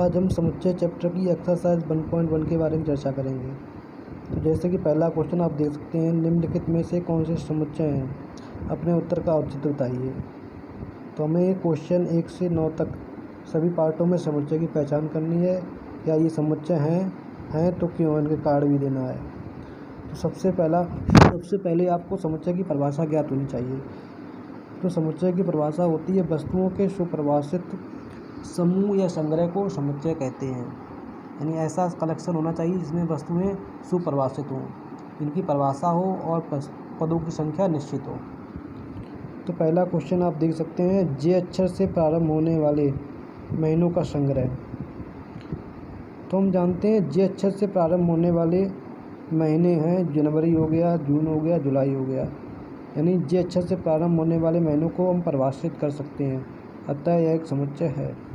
आज हम समुच्चय चैप्टर की एक्सरसाइज 1.1 के बारे में चर्चा करेंगे। तो जैसे कि पहला क्वेश्चन आप देख सकते हैं, निम्नलिखित में से कौन से समुच्चय हैं, अपने उत्तर का औचित्य बताइए। तो हमें क्वेश्चन 1 से 9 तक सभी पार्टों में समुच्चय की पहचान करनी है। क्या ये समुच्चय हैं तो क्यों, इनके कारण भी देना है। तो सबसे पहले आपको समुच्चय की परिभाषा ज्ञात होनी चाहिए। तो समुच्चय की परिभाषा होती है वस्तुओं के सुपरिभाषित समूह या संग्रह को समुच्चय कहते हैं। यानी ऐसा कलेक्शन होना चाहिए जिसमें वस्तुएं सुपरिभाषित हों, इनकी परिभाषा हो और पदों की संख्या निश्चित हो। तो पहला क्वेश्चन आप देख सकते हैं, जे अक्षर से प्रारंभ होने वाले महीनों का संग्रह। तो हम जानते हैं जे अक्षर से प्रारंभ होने वाले महीने हैं जनवरी हो गया, जून हो गया, जुलाई हो गया। यानी जे अक्षर से प्रारंभ होने वाले महीनों को हम परिभाषित कर सकते हैं, अतः यह एक समुच्चय है।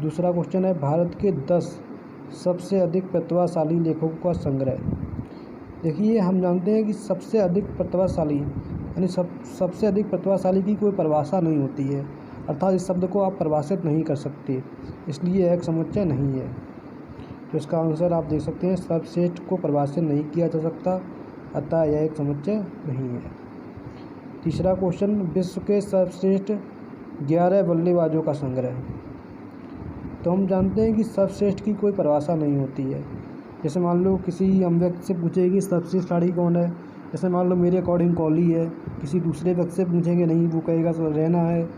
दूसरा क्वेश्चन है, भारत के 10 सबसे अधिक प्रतिभाशाली लेखकों का संग्रह। देखिए, हम जानते हैं कि सबसे अधिक प्रतिभाशाली यानी सबसे अधिक प्रतिभाशाली की कोई परिभाषा नहीं होती है, अर्थात इस शब्द को आप परिभाषित नहीं कर सकते, इसलिए यह एक समुच्चय नहीं है। तो इसका आंसर आप देख सकते हैं, सर्वश्रेष्ठ को परिभाषित नहीं किया जा सकता, अतः यह एक समुच्चय नहीं है। तीसरा क्वेश्चन, विश्व के सर्वश्रेष्ठ 11 बल्लेबाजों का संग्रह। तो हम जानते हैं कि सर्वश्रेष्ठ की कोई परिभाषा नहीं होती है। जैसे मान लो किसी हम व्यक्ति से पूछेंगे सर्वश्रेष्ठ खिलाड़ी कौन है, जैसे मान लो मेरे अकॉर्डिंग कोहली है, किसी दूसरे व्यक्ति से पूछेंगे नहीं, वो कहेगा रैना है।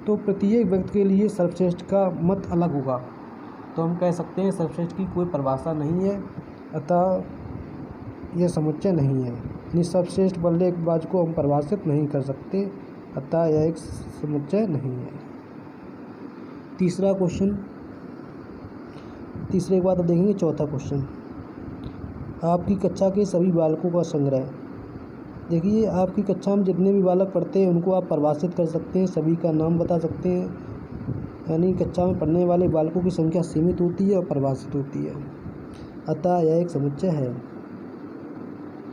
तो प्रत्येक व्यक्ति के लिए सर्वश्रेष्ठ का मत अलग होगा। तो हम कह सकते हैं सर्वश्रेष्ठ की कोई परिभाषा नहीं है, अतः यह समुच्चय नहीं है। यानी सर्वश्रेष्ठ बल्लेबाज को हम परिभाषित नहीं कर सकते, अतः यह एक समुच्चय नहीं है। तीसरा क्वेश्चन, तीसरे के बाद अब देखेंगे चौथा क्वेश्चन, आपकी कक्षा के सभी बालकों का संग्रह। देखिए, आपकी कक्षा में जितने भी बालक पढ़ते हैं उनको आप परिभाषित कर सकते हैं, सभी का नाम बता सकते हैं। यानी कक्षा में पढ़ने वाले बालकों की संख्या सीमित होती है और परिभाषित होती है, अतः यह एक समुच्चय है।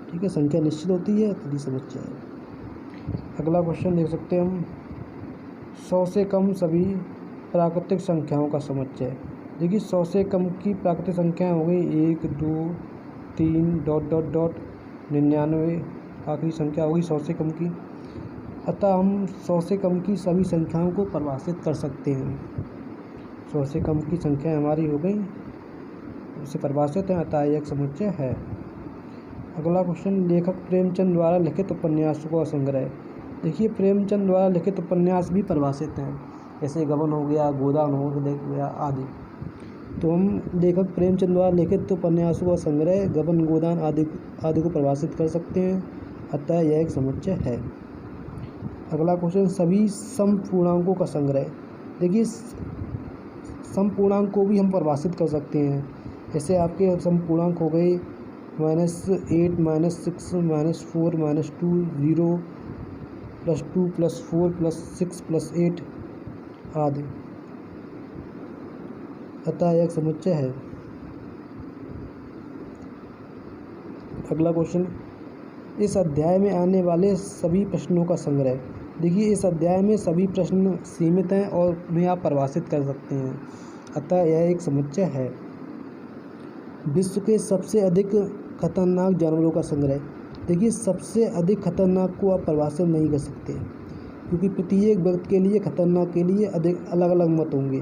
ठीक है, संख्या निश्चित होती है तो ये समुच्चय है। अगला क्वेश्चन देख सकते हैं हम, 100 से कम सभी प्राकृतिक संख्याओं का समुच्चय। देखिए, 100 से कम की प्राकृतिक संख्याएं हो गई 1, 2, 3 ... 99, आखिरी संख्या होगी 100 से कम की। अतः हम 100 से कम की सभी संख्याओं को परिभाषित कर सकते हैं। 100 से कम की संख्या हमारी हो गई, उसे परिभाषित है, अतः यह एक समुच्चय है। अगला क्वेश्चन, लेखक प्रेमचंद द्वारा लिखित उपन्यासों का संग्रह। देखिए, प्रेमचंद द्वारा लिखित उपन्यास भी परिभाषित हैं, जैसे गबन हो गया, गोदान हो गया आदि। तो हम लेखक प्रेमचंद द्वारा लिखित उपन्यासों का संग्रह, गबन, गोदान आदि को परिभाषित कर सकते हैं, अतः यह एक समुच्चय है। अगला क्वेश्चन, सभी समपूर्णांकों का संग्रह। देखिए, समपूर्णांक को भी हम परिभाषित कर सकते हैं, जैसे आपके समपूर्णांक हो गए -8, -6, -4, -2, 0, +2, +4, +6, +8 आदि, अतः यह एक समुच्चय है। अगला क्वेश्चन, इस अध्याय में आने वाले सभी प्रश्नों का संग्रह। देखिए, इस अध्याय में सभी प्रश्न सीमित हैं और उन्हें आप परिभाषित कर सकते हैं, अतः यह एक समुच्चय है। विश्व के सबसे अधिक खतरनाक जानवरों का संग्रह। देखिए, सबसे अधिक खतरनाक को आप परिभाषित नहीं कर सकते, क्योंकि प्रत्येक व्यक्ति के लिए खतरनाक के लिए अधिक अलग अलग मत होंगे,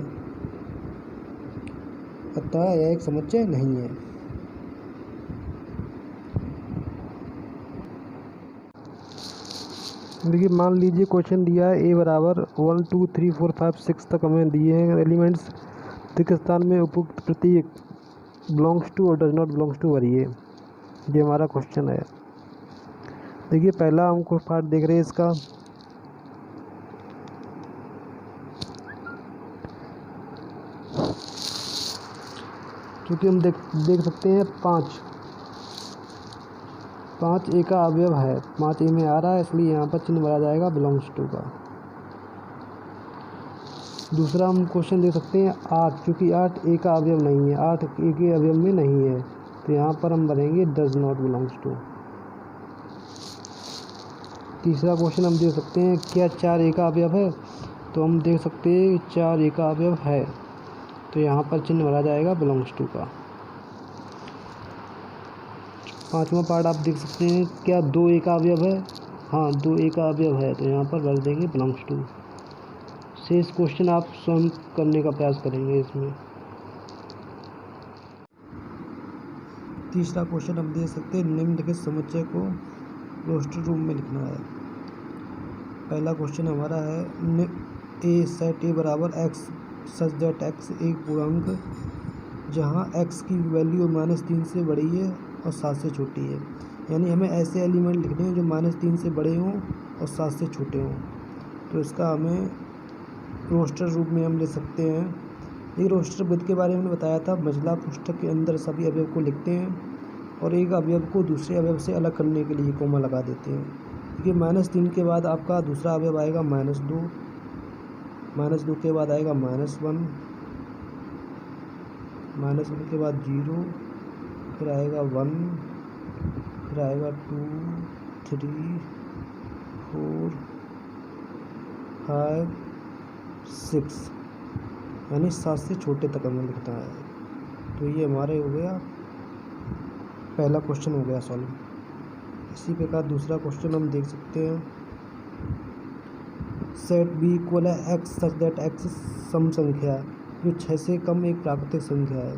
अतः यह एक समुच्चय नहीं है। देखिए, मान लीजिए क्वेश्चन दिया है a बराबर 1, 2, 3, 4, 5, 6 तक हमें दिए हैं एलिमेंट्स। रिक्त स्थान में उपयुक्त प्रतीक बिलोंग्स टू और डज नॉट बिलोंग्स टू भरिए। ये हमारा क्वेश्चन है। देखिए, पहला हमको पार्ट देख रहे हैं इसका, क्योंकि हम देख सकते हैं 5 A का अवयव है, 5 A में आ रहा है, इसलिए यहाँ पर चिन्ह भरा जाएगा बिलोंग्स टू का। दूसरा हम क्वेश्चन देख सकते हैं 8, क्योंकि 8 A का अवयव नहीं है, 8 A के अवयव में नहीं है, तो यहाँ पर हम भरेंगे डज नॉट बिलोंग्स टू। तीसरा क्वेश्चन हम देख सकते हैं, क्या 4 A का अवयव है, तो हम देख सकते हैं 4 A का अवयव है, तो यहाँ पर चिन्ह भरा जाएगा बिलोंग्स टू का। 5वां पार्ट आप देख सकते हैं, क्या 2 A का अवयव है? हाँ, 2 A का अवयव है, तो यहाँ पर भर देंगे बिलोंग्स टू। शेष क्वेश्चन आप स्वयं करने का प्रयास करेंगे इसमें। तीसरा क्वेश्चन हम देख सकते हैं, निम्नलिखित समुच्चय को रोस्टर रूप में लिखना है। पहला क्वेश्चन हमारा है, ए सेट ए बराबर एक्स सच दैट एक्स एक पूर्णांक जहाँ एक्स की वैल्यू -3 से बड़ी है और 7 से छोटी है। यानी हमें ऐसे एलिमेंट लिखने हैं जो -3 से बड़े हों और 7 से छोटे हों। तो इसका हमें रोस्टर रूप में हम ले सकते हैं। ये रोस्टर विधि के बारे में बताया था। मझला पुस्तक के अंदर सभी अवयव को लिखते हैं और एक अवयव को दूसरे अवयव से अलग करने के लिए कोमा लगा देते हैं। देखिए -3 के बाद आपका दूसरा अवयव आएगा -2, -2 के बाद आएगा -1, -1 के बाद 0, फिर आएगा 1, फिर आएगा 2, 3, 4, 5, 6, यानी 7 से छोटे तक हमें लिखना है। तो ये हमारे हो गया, पहला क्वेश्चन हो गया सॉल्व। इसी प्रकार दूसरा क्वेश्चन हम देख सकते हैं, सेट बी इक्वल है एक्स सच दैट एक्स सम संख्या जो 6 से कम एक प्राकृतिक संख्या है।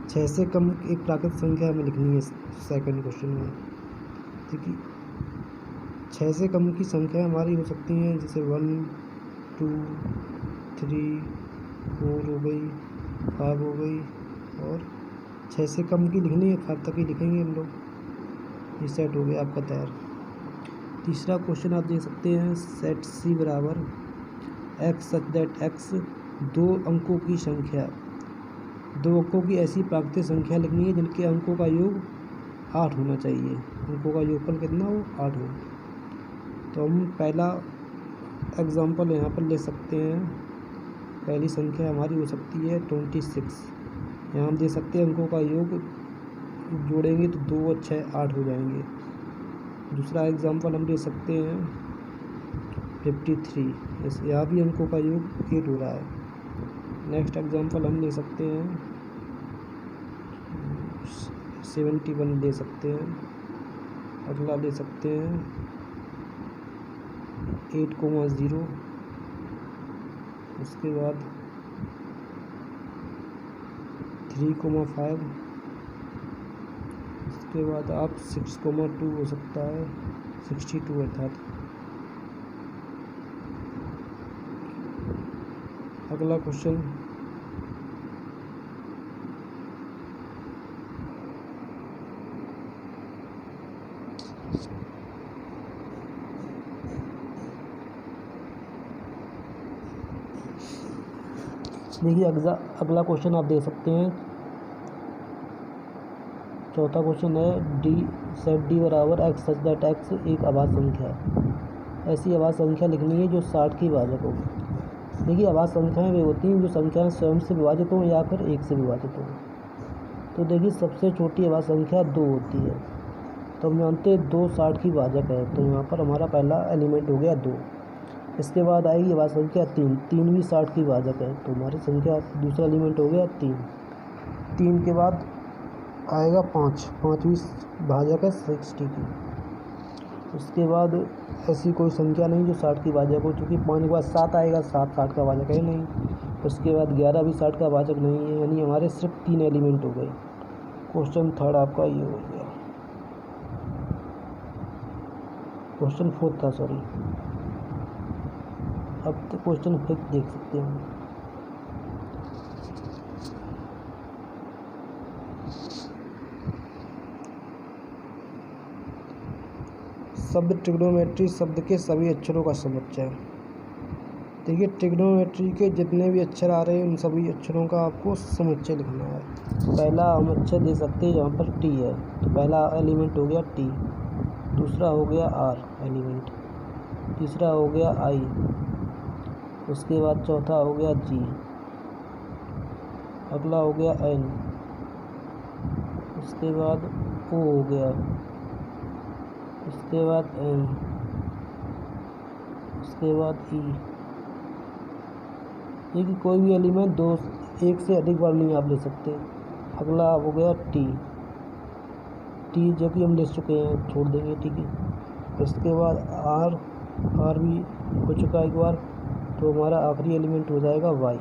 6 से कम एक प्राकृतिक संख्या हमें लिखनी है सेकंड क्वेश्चन में। देखिए 6 से कम की संख्या हमारी हो सकती हैं, जैसे 1, 2, 3, 4 हो गई, 5 हो गई, और 6 से कम की लिखनी है, 5 तक ही लिखेंगे हम लोग। ये सेट हो गया आपका तैयार। तीसरा क्वेश्चन आप देख सकते हैं, सेट सी बराबर एक्स सच दैट एक्स 2 अंकों की संख्या, 2 अंकों की ऐसी प्राकृतिक संख्या लिखनी है जिनके अंकों का योग 8 होना चाहिए। अंकों का योगफल कितना हो? 8 हो। तो हम पहला एग्जाम्पल यहाँ पर ले सकते हैं। पहली संख्या हमारी हो सकती है 26। यहाँ हम दे सकते हैं अंकों का योग जोड़ेंगे तो 2 और 6 8 हो जाएंगे। दूसरा एग्जाम्पल हम ले सकते हैं 53, यहाँ भी अंकों का योग 8 हो रहा है। नेक्स्ट एग्जाम्पल हम ले सकते हैं 71 ले सकते हैं। अगला ले सकते हैं 8,0, उसके बाद 3,5, उसके बाद आप 6,2 हो सकता है, 62 अर्थात। अगला क्वेश्चन देखिए, अगला क्वेश्चन आप देख सकते हैं। चौथा क्वेश्चन है, डी सेट डी बराबर एक्स सच दैट एक्स एक अभाज्य संख्या है। ऐसी अभाज्य संख्या लिखनी है जो 60 की भाजक हो। देखिए, अभाज्य संख्याएं वे होती हैं जो संख्याएं स्वयं से विभाजित हों या फिर 1 से विभाजित हों। तो देखिए, सबसे छोटी अभाज्य संख्या 2 होती है। तो हम जानते हैं 2 60 की भाजक है, तो यहाँ पर हमारा पहला एलिमेंट हो गया 2। इसके बाद आएगी अभाज्य संख्या 3, 3 भी 60 की भाजक है, तो हमारी संख्या दूसरा एलिमेंट हो गया 3। 3 के बाद आएगा 5, 5वीं भाजक है 60 की। उसके बाद ऐसी कोई संख्या नहीं जो 60 की भाजक हो, चूँकि 5 के बाद 7 आएगा, 7 60 का भाजक है नहीं। उसके बाद 11 भी 60 का भाजक नहीं है, यानी हमारे सिर्फ 3 एलिमेंट हो गए। क्वेश्चन थर्ड आपका ये हो गया। क्वेश्चन फोर्थ था, सॉरी। अब तो क्वेश्चन फिफ्थ देख सकते हैं। शब्द ट्रिग्नोमेट्री शब्द के सभी अक्षरों का समुच्चय। देखिए, ट्रिग्नोमेट्री के जितने भी अक्षर आ रहे हैं उन सभी अक्षरों का आपको समुच्चय लिखना है। पहला हम अक्षर दे सकते हैं जहाँ पर टी है, तो पहला एलिमेंट हो गया टी, दूसरा हो गया आर एलिमेंट, तीसरा हो गया आई, उसके बाद चौथा हो गया जी, अगला हो गया एन, उसके बाद ओ हो गया, उसके बाद एम, उसके बाद ई, ये कि कोई भी एलिमेंट दो एक से अधिक बार नहीं आप ले सकते। अगला हो गया टी, जो कि हम ले चुके हैं, छोड़ देंगे, ठीक है। इसके बाद आर भी हो चुका है एक बार, तो हमारा आखिरी एलिमेंट हो जाएगा वाई।